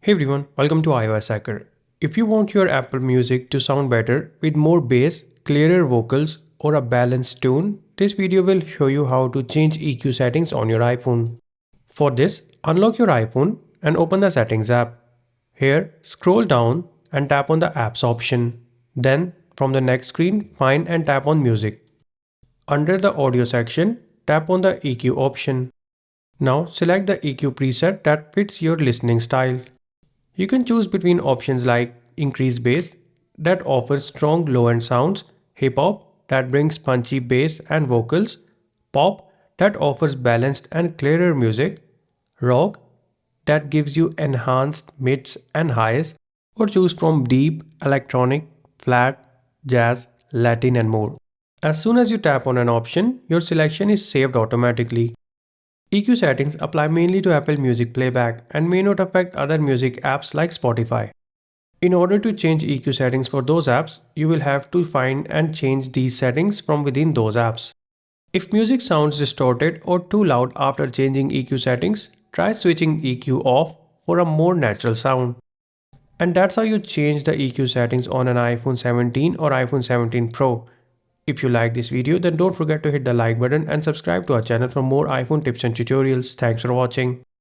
Hey everyone, welcome to iOS Hacker. If you want your Apple Music to sound better with more bass, clearer vocals, or a balanced tone, this video will show you how to change EQ settings on your iPhone. For this, unlock your iPhone and open the Settings app. Here, scroll down and tap on the Apps option. Then, from the next screen, find and tap on Music. Under the Audio section, tap on the EQ option. Now, select the EQ preset that fits your listening style. You can choose between options like increase bass that offers strong low-end sounds, hip hop that brings punchy bass and vocals, pop that offers balanced and clearer music, rock that gives you enhanced mids and highs, or choose from deep, electronic, flat, jazz, Latin and more. As soon as you tap on an option, your selection is saved automatically. EQ settings apply mainly to Apple Music playback and may not affect other music apps like Spotify. In order to change EQ settings for those apps, you will have to find and change these settings from within those apps. If music sounds distorted or too loud after changing EQ settings, try switching EQ off for a more natural sound. And that's how you change the EQ settings on an iPhone 17 or iPhone 17 Pro. If you like this video, then don't forget to hit the like button and subscribe to our channel for more iPhone tips and tutorials. Thanks for watching.